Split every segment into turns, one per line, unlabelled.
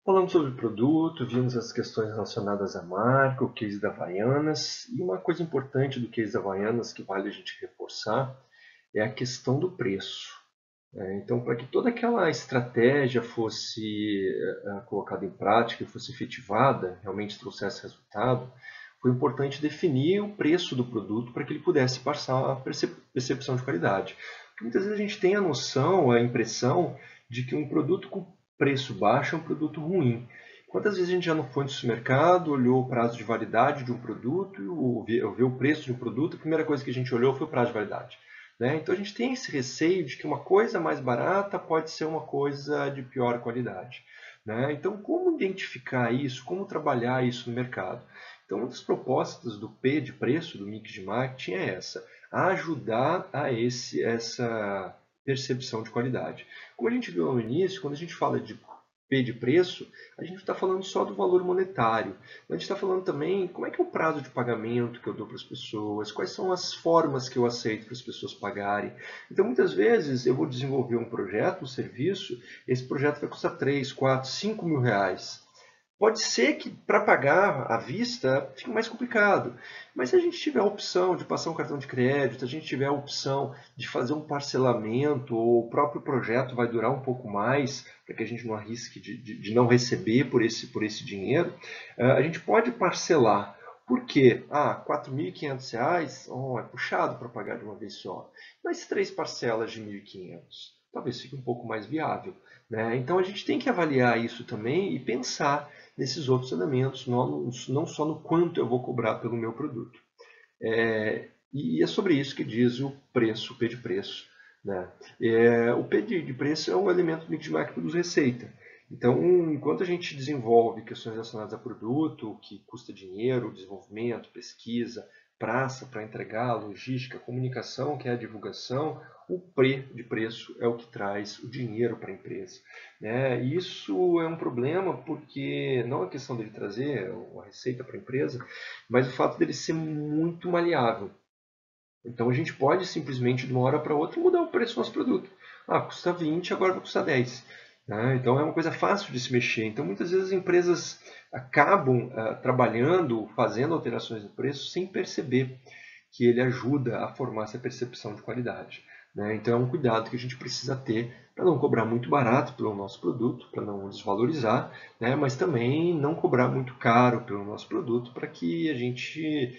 Falamos sobre o produto, vimos as questões relacionadas à marca, o case da Havaianas, e uma coisa importante do case da Havaianas que vale a gente reforçar é a questão do preço. Então, para que toda aquela estratégia fosse colocada em prática e fosse efetivada, realmente trouxesse resultado, foi importante definir o preço do produto para que ele pudesse passar a percepção de qualidade. Porque muitas vezes a gente tem a noção, a impressão de que um produto com preço baixo é um produto ruim. Quantas vezes a gente já não foi no supermercado, olhou o prazo de validade de um produto, ou viu o preço de um produto, a primeira coisa que a gente olhou foi o prazo de validade. Né? Então a gente tem esse receio de que uma coisa mais barata pode ser uma coisa de pior qualidade. Né? Então, como identificar isso? Como trabalhar isso no mercado? Então, uma das propostas do P de preço, do mix de marketing, é essa: ajudar a essa percepção de qualidade. Como a gente viu no início, quando a gente fala de P de preço, a gente não está falando só do valor monetário. A gente está falando também como é que é o prazo de pagamento que eu dou para as pessoas, quais são as formas que eu aceito para as pessoas pagarem. Então, muitas vezes, eu vou desenvolver um projeto, um serviço, esse projeto vai custar 3, 4, 5 mil reais. Pode ser que para pagar à vista fique mais complicado, mas se a gente tiver a opção de passar um cartão de crédito, se a gente tiver a opção de fazer um parcelamento, ou o próprio projeto vai durar um pouco mais, para que a gente não arrisque de não receber por esse dinheiro, a gente pode parcelar. Por quê? R$ 4.500, é puxado para pagar de uma vez só. Mas 3 parcelas de 1.500, talvez fique um pouco mais viável. Né? Então a gente tem que avaliar isso também e pensar nesses outros elementos, não só no quanto eu vou cobrar pelo meu produto. E é sobre isso que diz o preço, o P de preço. Né? O P de preço é um elemento do mix de marketing que produz receita. Então, enquanto a gente desenvolve questões relacionadas a produto, que custa dinheiro, desenvolvimento, pesquisa, praça para entregar, logística, comunicação, que é a divulgação, o P de preço é o que traz o dinheiro para a empresa. Né? E isso é um problema porque não é questão dele trazer a receita para a empresa, mas o fato dele ser muito maleável. Então a gente pode simplesmente de uma hora para outra mudar o preço do nosso produto. Custa 20, agora vai custar 10. Né? Então é uma coisa fácil de se mexer. Então muitas vezes as empresas acabam trabalhando, fazendo alterações no preço sem perceber que ele ajuda a formar essa percepção de qualidade. Né? Então é um cuidado que a gente precisa ter para não cobrar muito barato pelo nosso produto, para não desvalorizar, né? Mas também não cobrar muito caro pelo nosso produto para que a gente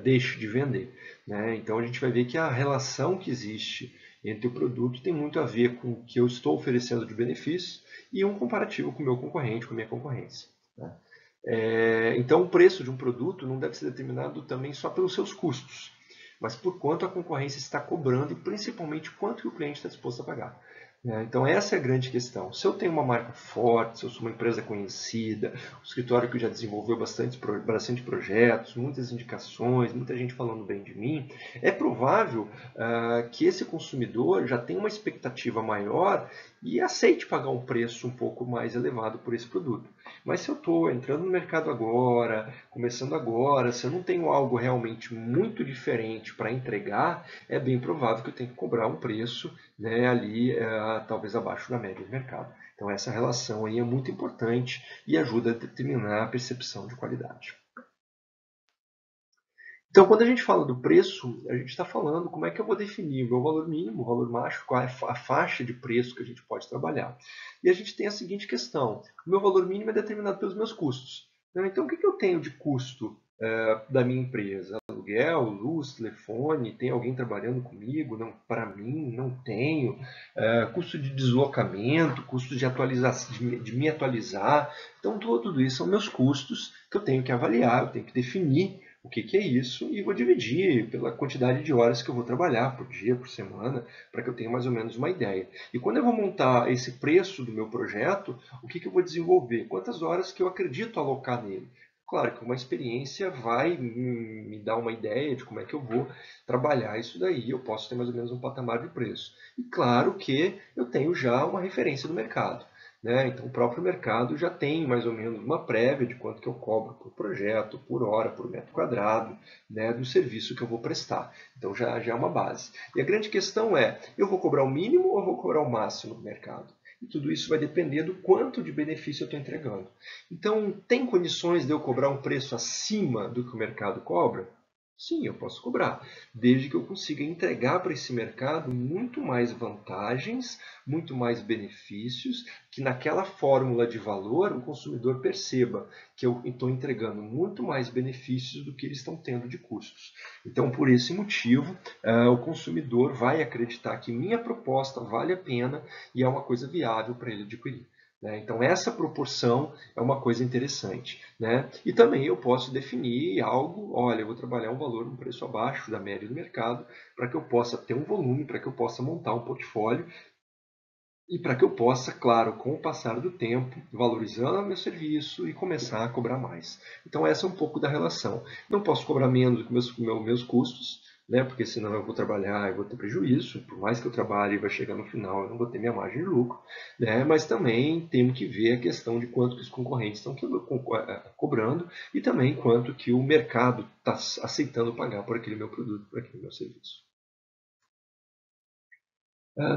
deixe de vender. Né? Então a gente vai ver que a relação que existe entre o produto tem muito a ver com o que eu estou oferecendo de benefício e um comparativo com o meu concorrente, com a minha concorrência. Né? Então o preço de um produto não deve ser determinado também só pelos seus custos, mas por quanto a concorrência está cobrando e principalmente quanto que o cliente está disposto a pagar. Então essa é a grande questão. Se eu tenho uma marca forte, se eu sou uma empresa conhecida, um escritório que já desenvolveu bastante projetos, muitas indicações, muita gente falando bem de mim, é provável que esse consumidor já tenha uma expectativa maior e aceite pagar um preço um pouco mais elevado por esse produto. Mas se eu estou entrando no mercado agora, começando agora, se eu não tenho algo realmente muito diferente para entregar, é bem provável que eu tenha que cobrar um preço, né, ali talvez abaixo da média do mercado. Então essa relação aí é muito importante e ajuda a determinar a percepção de qualidade. Então, quando a gente fala do preço, a gente está falando como é que eu vou definir o meu valor mínimo, o valor máximo, qual é a faixa de preço que a gente pode trabalhar. E a gente tem a seguinte questão: o meu valor mínimo é determinado pelos meus custos. Então, o que eu tenho de custo da minha empresa? Aluguel, luz, telefone, tem alguém trabalhando comigo? Não, para mim, não tenho. Custo de deslocamento, custo de atualização, de me atualizar. Então, tudo isso são meus custos que eu tenho que avaliar, eu tenho que definir o que é isso e vou dividir pela quantidade de horas que eu vou trabalhar por dia, por semana, para que eu tenha mais ou menos uma ideia. E quando eu vou montar esse preço do meu projeto, o que eu vou desenvolver? Quantas horas que eu acredito alocar nele? Claro que uma experiência vai me dar uma ideia de como é que eu vou trabalhar isso daí. Eu posso ter mais ou menos um patamar de preço. E claro que eu tenho já uma referência do mercado. Né? Então o próprio mercado já tem mais ou menos uma prévia de quanto que eu cobro por projeto, por hora, por metro quadrado, né, do serviço que eu vou prestar. Então já é uma base. E a grande questão é, eu vou cobrar o mínimo ou vou cobrar o máximo do mercado? E tudo isso vai depender do quanto de benefício eu estou entregando. Então, tem condições de eu cobrar um preço acima do que o mercado cobra? Sim, eu posso cobrar, desde que eu consiga entregar para esse mercado muito mais vantagens, muito mais benefícios, que naquela fórmula de valor o consumidor perceba que eu estou entregando muito mais benefícios do que eles estão tendo de custos. Então, por esse motivo, o consumidor vai acreditar que minha proposta vale a pena e é uma coisa viável para ele adquirir. Então, essa proporção é uma coisa interessante. E também eu posso definir algo, olha, eu vou trabalhar um valor, um preço abaixo da média do mercado, para que eu possa ter um volume, para que eu possa montar um portfólio e para que eu possa, claro, com o passar do tempo, valorizando o meu serviço e começar a cobrar mais. Então, essa é um pouco da relação. Não posso cobrar menos do que meus custos, porque senão eu vou trabalhar e vou ter prejuízo. Por mais que eu trabalhe e vai chegar no final, eu não vou ter minha margem de lucro. Mas também temos que ver a questão de quanto que os concorrentes estão cobrando e também quanto que o mercado está aceitando pagar por aquele meu produto, por aquele meu serviço.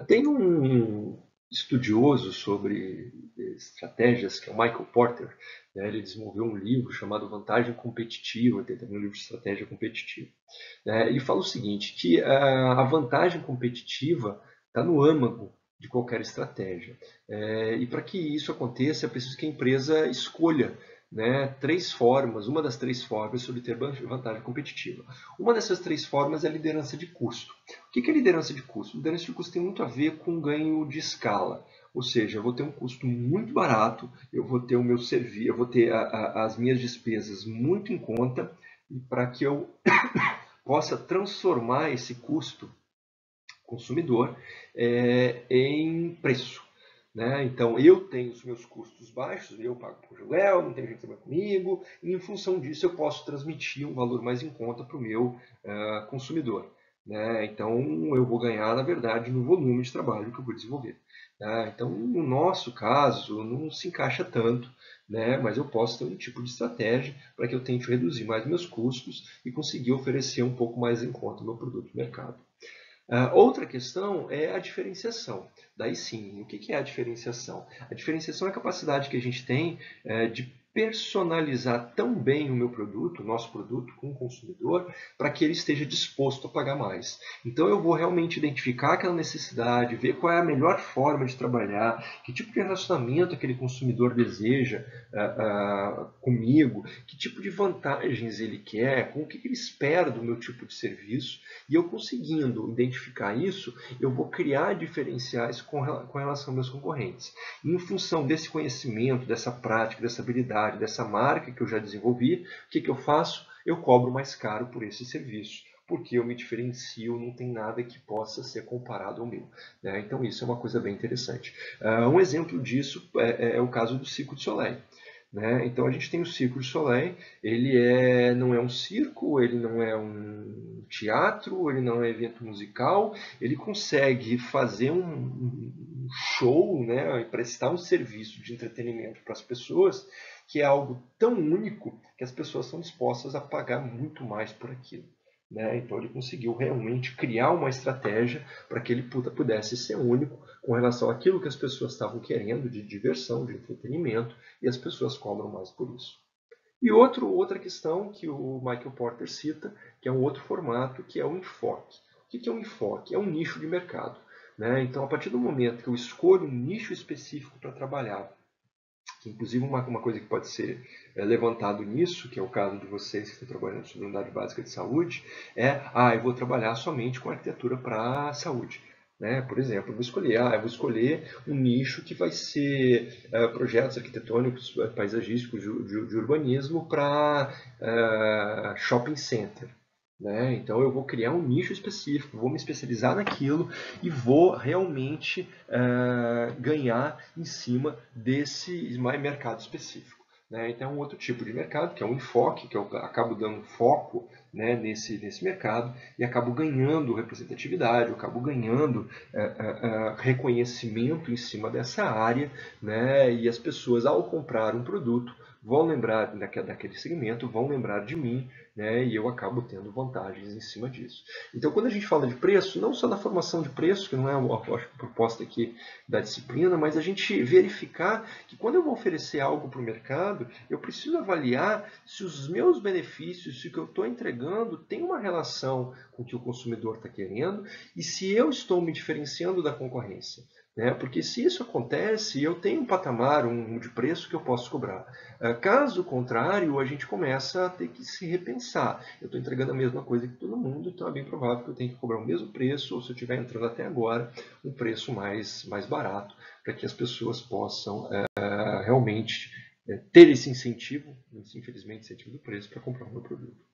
Tem um estudioso sobre estratégias, que é o Michael Porter. Ele desenvolveu um livro chamado Vantagem Competitiva, tem também um livro de estratégia competitiva. Ele fala o seguinte, que a vantagem competitiva está no âmago de qualquer estratégia. E para que isso aconteça, é preciso que a empresa escolha três formas, uma das três formas sobre ter vantagem competitiva. Uma dessas três formas é a liderança de custo. O que é liderança de custo? Liderança de custo tem muito a ver com ganho de escala. Ou seja, eu vou ter um custo muito barato, eu vou ter o meu serviço, eu vou ter as minhas despesas muito em conta, e para que eu possa transformar esse custo consumidor em preço. Então, eu tenho os meus custos baixos, eu pago por aluguel, não tem gente que trabalha comigo, e em função disso eu posso transmitir um valor mais em conta para o meu consumidor. Então, eu vou ganhar, na verdade, no volume de trabalho que eu vou desenvolver. Então, no nosso caso, não se encaixa tanto, mas eu posso ter um tipo de estratégia para que eu tente reduzir mais meus custos e conseguir oferecer um pouco mais em conta o meu produto no mercado. Outra questão é a diferenciação. Daí sim, o que é a diferenciação? A diferenciação é a capacidade que a gente tem de personalizar tão bem o meu produto, o nosso produto, com o consumidor, para que ele esteja disposto a pagar mais. Então eu vou realmente identificar aquela necessidade, ver qual é a melhor forma de trabalhar, que tipo de relacionamento aquele consumidor deseja comigo, que tipo de vantagens ele quer, com o que ele espera do meu tipo de serviço, e eu conseguindo identificar isso, eu vou criar diferenciais com relação aos meus concorrentes. E em função desse conhecimento, dessa prática, dessa habilidade, dessa marca que eu já desenvolvi, o que eu faço? Eu cobro mais caro por esse serviço, porque eu me diferencio, não tem nada que possa ser comparado ao meu. Então isso é uma coisa bem interessante. Um exemplo disso é o caso do Cirque du Soleil. Então a gente tem o Cirque du Soleil, ele não é um circo, ele não é um teatro, ele não é um evento musical, ele consegue fazer um show, e prestar um serviço de entretenimento para as pessoas, que é algo tão único que as pessoas são dispostas a pagar muito mais por aquilo. Então ele conseguiu realmente criar uma estratégia para que ele pudesse ser único com relação àquilo que as pessoas estavam querendo de diversão, de entretenimento, e as pessoas cobram mais por isso. E outra questão que o Michael Porter cita, que é um outro formato, que é o enfoque. O que é um enfoque? É um nicho de mercado. Então, a partir do momento que eu escolho um nicho específico para trabalhar, que inclusive uma coisa que pode ser levantado nisso, que é o caso de vocês que estão trabalhando sobre unidade básica de saúde, eu vou trabalhar somente com arquitetura para a saúde. Por exemplo, eu vou escolher um nicho que vai ser projetos arquitetônicos, paisagísticos de urbanismo para shopping center. Então eu vou criar um nicho específico, vou me especializar naquilo e vou realmente ganhar em cima desse mercado específico. Então é um outro tipo de mercado, que é um enfoque, que eu acabo dando foco né, nesse mercado e acabo ganhando representatividade, eu acabo ganhando reconhecimento em cima dessa área, né, e as pessoas, ao comprar um produto, vão lembrar daquele segmento, vão lembrar de mim, né, e eu acabo tendo vantagens em cima disso. Então, quando a gente fala de preço, não só na formação de preço, que não é a proposta aqui da disciplina, mas a gente verificar que quando eu vou oferecer algo para o mercado, eu preciso avaliar se os meus benefícios, se o que eu estou entregando tem uma relação com o que o consumidor está querendo e se eu estou me diferenciando da concorrência. Né? Porque se isso acontece, eu tenho um patamar de preço que eu posso cobrar. Caso contrário, a gente começa a ter que se repensar. Eu estou entregando a mesma coisa que todo mundo, então é bem provável que eu tenha que cobrar o mesmo preço, ou se eu estiver entrando até agora, um preço mais barato, para que as pessoas possam realmente ter esse incentivo, infelizmente incentivo do preço, para comprar o meu produto.